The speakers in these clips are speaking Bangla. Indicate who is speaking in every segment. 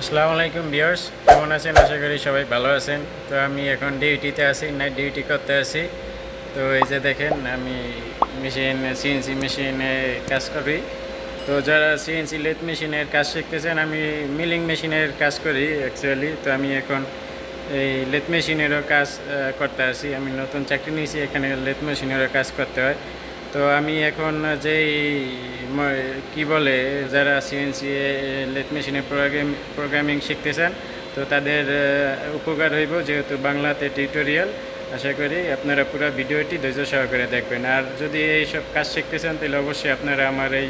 Speaker 1: আসসালামু আলাইকুম ভিউয়ার্স, কেমন আছেন? আশা করি সবাই ভালো আছেন। তো আমি এখন ডিউটিতে আছি, নাইট ডিউটি করতে আছি। তো এই যে দেখেন, আমি সিএনসি মেশিনে কাজ করি। তো যারা সিএনসি লেথ মেশিনের কাজ শিখতেছেন, আমি মিলিং মেশিনের কাজ করি অ্যাকচুয়ালি। তো আমি এখন এই লেথ মেশিনেরও কাজ করতে আসি। আমি নতুন চাকরি নিয়েছি, এখানে লেথ মেশিনেরও কাজ করতে হয়। তো আমি এখন যেই কি বলে যারা সিএনসি লেথ মেশিনের প্রোগ্রামিং শিখতেছেন, তো তাদের উপকার হইব, যেহেতু বাংলাতে টিউটোরিয়াল। আশা করি আপনারা পুরো ভিডিওটি ধৈর্য সহকারে দেখবেন। আর যদি এইসব কাজ শিখতেছেন, তাহলে অবশ্যই আপনারা আমার এই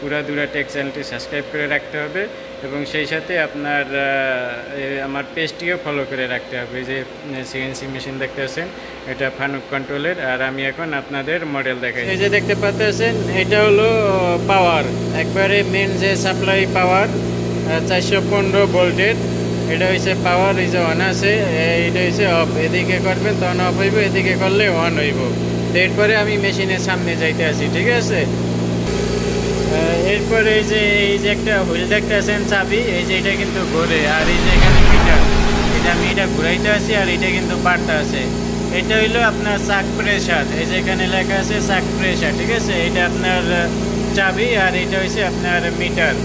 Speaker 1: উরা ধুরা টেক চ্যানেলটি সাবস্ক্রাইব করে রাখতে হবে, এবং সেই সাথে আপনার আমার পেজটিও ফলো করে রাখতে হবে। যে সিএনসি মেশিন দেখতেছেন, এটা ফানুক কন্ট্রোলের। আর আমি এখন আপনাদের মডেল দেখাই। এই যে দেখতে পাচ্ছেন, এটা হলো পাওয়ার, একবারে মেন যে সাপ্লাই পাওয়ার 415 ভোল্টের। এটা হচ্ছে পাওয়ার, এই যে অন আছে, এটা হচ্ছে অফ। এদিকে করবেন তখন অফ হইব, এদিকে করলে অন হইব। তো এরপরে আমি মেশিনের সামনে যাইতে আসি, ঠিক আছে। এরপরে এই যে একটা হুইল দেখতে আছেন, চাবি, এই যে এটা কিন্তু ঘোরে। আর এই যে এখানে মিটার, এটা আমি এটা ঘুরাইতে আছি, আর এটা কিন্তু বাড়তে আছে। এটা হইলো আপনার চাক প্রেসার, এই যে এখানে লেখা আছে চাক প্রেসার, ঠিক আছে। এটা আপনার চাবি, আর এটা হচ্ছে আপনার মিটার।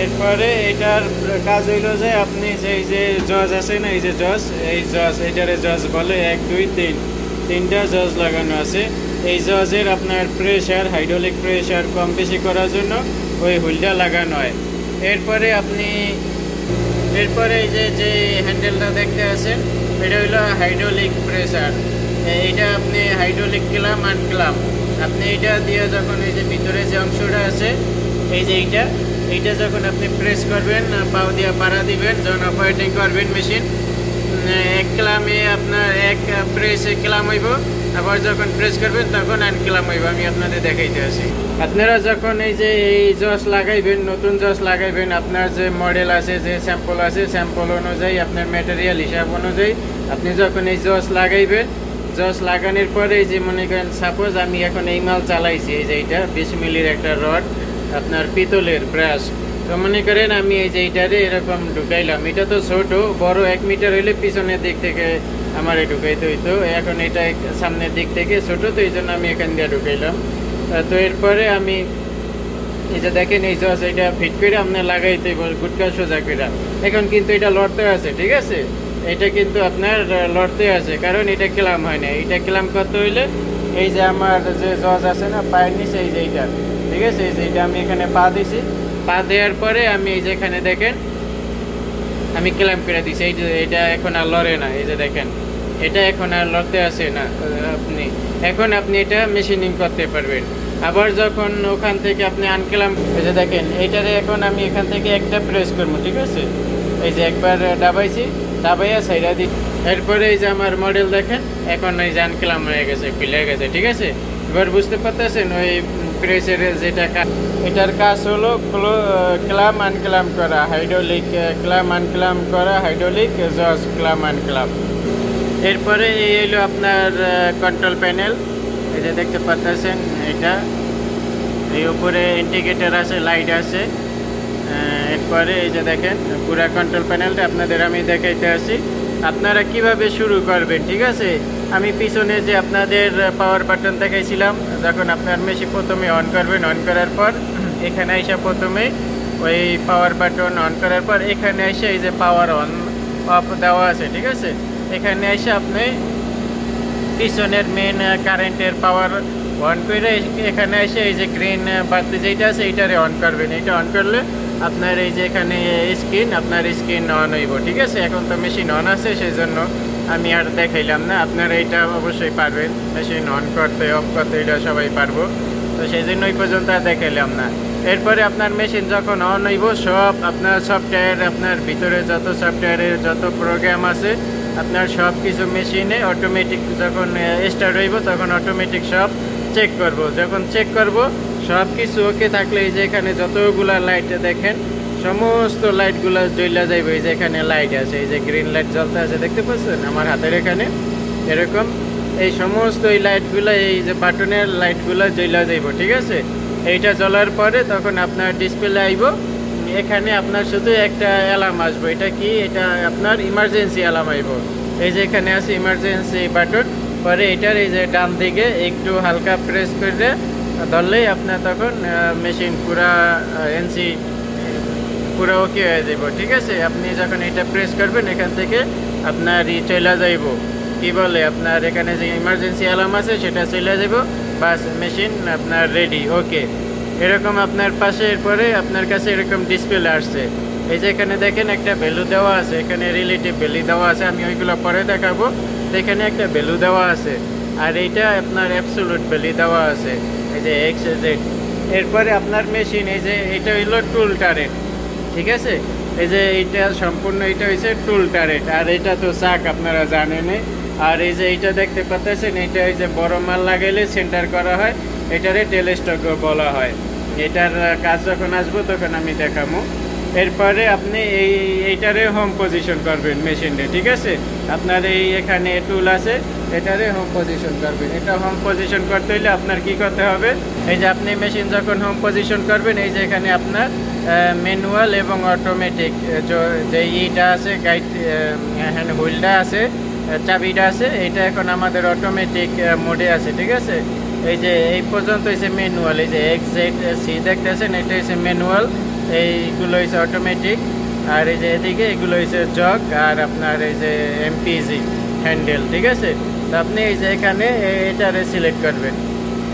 Speaker 1: এরপরে এটার কাজ হইলো যে আপনি এই যে জজ আছে না, এই যে জজ, এই জজ, এটারে জজ বলে। 1 2 3 তিনটা জজ লাগানো আছে। এই জজের আপনার প্রেসার, হাইড্রোলিক প্রেসার কম বেশি করার জন্য ওই হুইলটা লাগানো হয়। এরপরে এই যে হ্যান্ডেলটা দেখতে আছেন, এটা হইলো হাইড্রোলিক প্রেসার। এইটা আপনি হাইড্রোলিক ক্লাম আনক্লাম, আপনি এটা দিয়ে যখন এই যে ভিতরে যে অংশটা আছে, এই যে এইটা যখন আপনি প্রেস করবেন, পাও দিয়ে পাড়া দিবেন, যখন অপারেটিং করবেন মেশিন, এক ক্লামে আপনার এক প্রেসে ক্লাম হইব, আবার যখন প্রেস করবেন তখন আনক্লাম হইব। আমি আপনাদের দেখাইতে আসি। আপনারা যখন এই যে এই জস লাগাইবেন, নতুন জস লাগাইবেন, আপনার যে মডেল আছে, যে স্যাম্পল আছে, স্যাম্পল অনুযায়ী আপনার ম্যাটেরিয়াল হিসাব অনুযায়ী আপনি যখন এই জস লাগাইবেন, জস লাগানোর পরে এই যে মনে করেন সাপোজ আমি এখন এই মাল চালাইছি, এই যে এইটা 20 মিলির একটা রড, আপনার পিতলের ব্রাশ। তো মনে করেন আমি এই যে এইটারে এরকম ঢুকাইলাম। এটা তো ছোট, বড় 1 মিটার হইলে পিছনের দিক থেকে আমার ঢুকাইতে হইতো। এখন এটা সামনের দিক থেকে ছোট, তো এই জন্য আমি এখান দিয়ে ঢুকাইলাম। তো এরপরে আমি এই যে দেখেন এই জস, এটা ফিট করে আপনার লাগাইতে গুটকা সোজা করে। এখন কিন্তু এটা লড়তে আছে, ঠিক আছে। এটা কিন্তু আপনার লড়তে আছে, কারণ এটা ক্লাম হয় না। এটা ক্লাম করতে হইলে এই যে আমার যে জজ আছে না পায়ের নিচে, এই যে এইটা, ঠিক আছে। এই যে এটা আমি এখানে পা দিছি, পা দেওয়ার পরে আমি এই যে এখানে দেখেন আমি ক্লাম করে দিছি। এটা এখন আর লড়ে না, এই যে দেখেন এটা এখন আর লড়তে আসে না। আপনি এটা মেশিনিং করতে পারবেন। আবার যখন ওখান থেকে আপনি আনক্লাম, এই যে দেখেন এইটারে এখন আমি এখান থেকে একটা প্রেস করবো, ঠিক আছে। এই যে একবার দাবাইছি, দাবাইয়া সাইডা দিই। এরপরে এই যে আমার মডেল দেখেন, এখন এই যে আনক্লাম হয়ে গেছে, খুলে গেছে, ঠিক আছে। এবার বুঝতে পারতেছেন ওই প্রেসের যেটা এটার কাজ হলো ক্লাম আনক্লাম করা, হাইড্রোলিক ক্লাম আনক্লাম করা, হাইড্রোলিক জজ ক্লাম আনক্লাম। এরপরে এই হলো আপনার কন্ট্রোল প্যানেল, এই যে দেখতে পাচ্ছেন। এটা এই উপরে ইন্ডিকেটর আছে, লাইট আছে। এরপরে এই যে দেখেন পুরো কন্ট্রোল প্যানেলটা আপনাদের আমি দেখাইতে আসি, আপনারা কিভাবে শুরু করবেন, ঠিক আছে। আমি পিছনে যে আপনাদের পাওয়ার বাটন দেখাইছিলাম, যখন আপনার মেশিন প্রথমে অন করবেন, অন করার পর এখানে এসে প্রথমে ওই পাওয়ার বাটন অন করার পর এখানে এসে এই যে পাওয়ার অন অফ দেওয়া আছে, ঠিক আছে। এখানে এসে আপনি পিছনের মেন কারেন্টের পাওয়ার অন করে এখানে এসে এই যে গ্রিন বাতি যেটা আছে এইটারে অন করবেন। এটা অন করলে আপনার এই যে এখানে আপনার স্ক্রিন অন হইব, ঠিক আছে। এখন তো মেশিন অন আছে, সেই জন্য আমি আর দেখাইলাম না। আপনারা এটা অবশ্যই পারবেন, মেশিন অন করতে অফ করতে, এটা সবাই পারবো। তো সেই জন্য ওই পর্যন্ত আর দেখাইলাম না। এরপরে আপনার মেশিন যখন অন হইব, সব আপনার সফটওয়্যার, আপনার ভিতরে যত সফটওয়্যারের যত প্রোগ্রাম আছে, আপনার সব কিছু মেশিনে অটোমেটিক যখন স্টার্ট হইব, তখন অটোমেটিক সব চেক করব। যখন চেক করব সব কিছু ওকে থাকলে, এই যে এখানে যতগুলা লাইট দেখেন, সমস্ত লাইটগুলো জ্বলা যাইবে। এই যে এখানে লাইট আছে, এই যে গ্রিন লাইট জ্বলতে আছে, দেখতে পাচ্ছেন আমার হাতের এখানে এরকম। এই সমস্ত এই লাইটগুলো, এই যে বাটনের লাইটগুলো জ্বলা যাইব, ঠিক আছে। এইটা জ্বলার পরে তখন আপনার ডিসপ্লে আইব, এখানে আপনার শুধু একটা অ্যালার্ম আসবে। এটা কি? এটা আপনার ইমার্জেন্সি অ্যালার্ম আইব। এই যে এখানে আছে ইমার্জেন্সি বাটন, পরে এটার এই যে ডান দিকে একটু হালকা প্রেস করে ধরলেই আপনার তখন মেশিন পুরা এনসি পুরো ওকে হয়ে যাব। ঠিক আছে, আপনি যখন এটা প্রেস করবেন এখান থেকে আপনার চলে যাইব, কি বলে আপনার এখানে যে ইমার্জেন্সি অ্যালার্ম আছে সেটা চলে যাব, বাস মেশিন আপনার রেডি। ওকে, এরকম আপনার পাশে এরপরে আপনার কাছে এরকম ডিসপ্লে আসছে। এই যে এখানে দেখেন একটা ভ্যালু দেওয়া আছে, এখানে রিলেটিভ ভ্যালু দেওয়া আছে, আমি ওইগুলো পরে দেখাবো। তো এখানে একটা ভ্যালু দেওয়া আছে, আর এইটা আপনার অ্যাবসোলুট ভ্যালু দেওয়া আছে, এই যে এক্স জেড। এরপরে আপনার মেশিন এই যে এটা হইলো টুল টারেট। ঠিক আছে, এই যে এইটা সম্পূর্ণ এটা হয়েছে টুল টারেট, আর এটা তো চাক আপনারা জানেনই। আর এই যে এইটা দেখতে পাচ্ছেন, এইটা এই যে বড় মাল লাগাইলে সেন্টার করা হয়, এটারে টেলিস্টক বলা হয়। এটার কাজ যখন আসবো তখন আমি দেখাবো। এরপরে আপনি এইটারে হোম পজিশন করবেন মেশিনে। ঠিক আছে, আপনার এই এখানে টুল আছে, এটারে হোম পজিশন করবেন। এটা হোম পজিশন করতে হলে আপনার কি করতে হবে, এই যে আপনি মেশিন যখন হোম পজিশন করবেন, এই যে এখানে আপনার ম্যানুয়াল এবং অটোমেটিক যে ইটা আছে, গাইড হ্যান্ড হুইলটা আছে, চাবিটা আছে, এটা এখন আমাদের অটোমেটিক মোডে আছে। ঠিক আছে, এই যে এই পর্যন্ত হয়েছে ম্যানুয়াল, এই যে এক্স জেড সি দেখতেছেন, এটা হচ্ছে ম্যানুয়াল, এইগুলো হয়েছে অটোমেটিক। আর এই যে এদিকে এগুলো হয়েছে জগ, আর আপনার এই যে এমপিজি হ্যান্ডেল। ঠিক আছে, তো আপনি এই যে এখানে এটারে সিলেক্ট করবেন।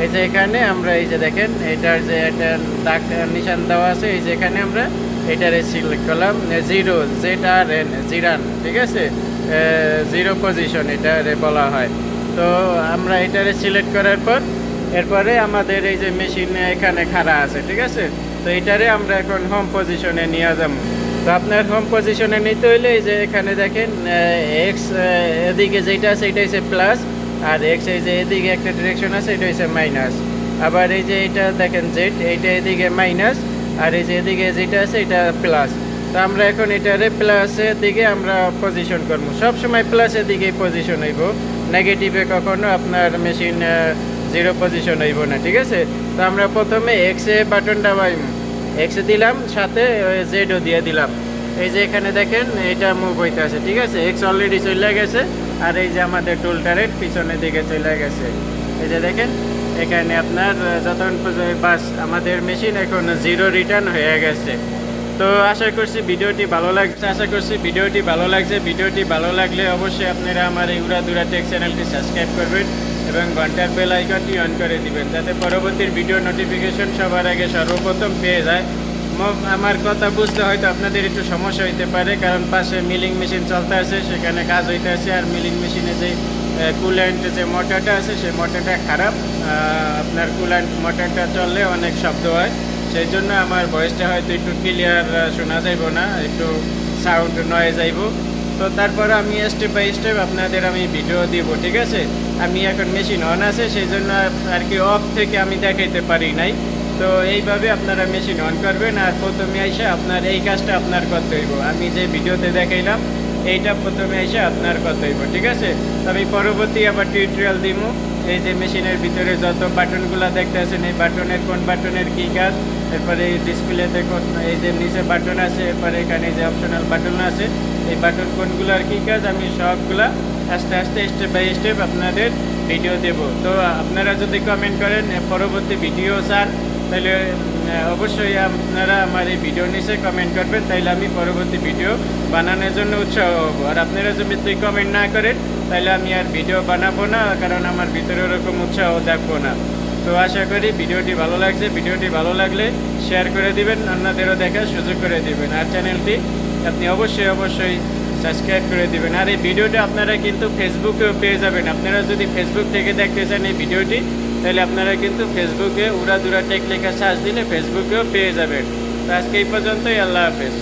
Speaker 1: এই যে এখানে আমরা এই যে দেখেন এটার যে একটা দাগ নিশান দেওয়া আছে, এই যে এখানে আমরা এটারে সিলেক্ট করলাম, জিরো জেড আর এন জিরান। ঠিক আছে, জিরো পজিশন এটারে বলা হয়। তো আমরা এটারে সিলেক্ট করার পর এরপরে আমাদের এই যে মেশিন এখানে খাড়া আছে। ঠিক আছে, তো এটারে আমরা এখন হোম পজিশনে নিয়ে যাবো। তো আপনার হোম পজিশনে নিতে হইলে এই যে এখানে দেখেন এক্স এদিকে যেটা আছে এটা হচ্ছে প্লাস, আর এক্স এই যে এদিকে একটা ডিরেকশন আছে এটা হচ্ছে মাইনাস। আবার এই যে এটা দেখেন জেড, এইটা এদিকে মাইনাস, আর এই যে এদিকে যেটা আছে এটা প্লাস। তো আমরা এখন এটারে প্লাসের দিকে আমরা পজিশন করবো, সবসময় প্লাসের দিকে পজিশন হইব, নেগেটিভে কখনো আপনার মেশিন জিরো পজিশন হইব না। ঠিক আছে, তো আমরা প্রথমে এক্সে বাটনটা এক্সে দিলাম, সাথে জেডও দিয়ে দিলাম। এই যে এখানে দেখেন এটা মুভ হইতে আছে। ঠিক আছে, এক্স অলরেডি চলে গেছে, আর এই যে আমাদের টুল টারেট পিছনের দিকে চলে গেছে। এই যে দেখেন এখানে আপনার যতক্ষণ বাস আমাদের মেশিন এখন জিরো রিটার্ন হয়ে গেছে। তো আশা করছি ভিডিওটি ভালো লাগছে, ভিডিওটি ভালো লাগলে অবশ্যই আপনারা আমার এই উড়া ধুরা টেক চ্যানেলটি সাবস্ক্রাইব করবেন এবং ঘন্টার বেল আইকনটি অন করে দিবেন, যাতে পরবর্তী ভিডিও নোটিফিকেশন সবার আগে সর্বপ্রথম পেয়ে যায়। আমার কথা বুঝতে হয়তো আপনাদের একটু সমস্যা হইতে পারে, কারণ পাশে মিলিং মেশিন চলতে আছে, সেখানে কাজ হইতে আছে, আর মিলিং মেশিনে যে কুল্যান্ট যে মোটরটা আছে সেই মোটরটা খারাপ, আপনার কুল্যান্ট মোটরটা চললে অনেক শব্দ হয়, সেই জন্য আমার ভয়েসটা হয়তো একটু ক্লিয়ার শোনা যাইব না, একটু সাউন্ড নয়ে যাইব। তো তারপর আমি স্টেপ বাই স্টেপ আপনাদের আমি ভিডিও দিব। ঠিক আছে, আমি এখন মেশিন অন আছে, সেই জন্য আর কি অফ থেকে আমি দেখাইতে পারি নাই। তো এইভাবে আপনারা মেশিন অন করবেন, আর প্রথমে এসে আপনার এই কাজটা আপনার করতে হইব, আমি যে ভিডিওতে দেখাইলাম এইটা প্রথমে এসে আপনার করতে হইব। ঠিক আছে, আমি পরবর্তী আবার টিউটোরিয়াল দিব। এই যে মেশিনের ভিতরে যত বাটনগুলো দেখতে আছেন, এই বাটনের কোন বাটনের কী কাজ, এরপরে এই ডিসপ্লেতে কোন এই যে নিচে বাটন আছে, এরপরে এখানে যে অপশনাল বাটন আছে, এই বাটন কোনগুলোর কী কাজ আমি সবগুলা আস্তে আস্তে স্টেপ বাই স্টেপ আপনাদের ভিডিও দেব। তো আপনারা যদি কমেন্ট করেন পরবর্তী ভিডিও স্যার, তাহলে অবশ্যই আপনারা আমার এই ভিডিও নিচে কমেন্ট করবেন, তাইলে আমি পরবর্তী ভিডিও বানানোর জন্য উৎসাহ হব। আর আপনারা যদি কমেন্ট না করেন তাহলে আমি আর ভিডিও বানাবো না, কারণ আমার ভিতরে ওরকম উৎসাহ দেখবো না। তো আশা করি ভিডিওটি ভালো লাগছে, ভিডিওটি ভালো লাগলে শেয়ার করে দিবেন, অন্যদেরও দেখার সুযোগ করে দিবেন, আর চ্যানেলটি আপনি অবশ্যই সাবস্ক্রাইব করে দিবেন। আর এই ভিডিওটা আপনারা কিন্তু ফেসবুকেও পেয়ে যাবেন, আপনারা যদি ফেসবুক থেকে দেখতে চান এই ভিডিওটি, তাহলে আপনারা কিন্তু ফেসবুকে উড়া ধুরা টেক লেখা সার্চ দিলে ফেসবুকেও পেয়ে যাবেন। তো আজকে এই পর্যন্তই, আল্লাহ হাফেজ।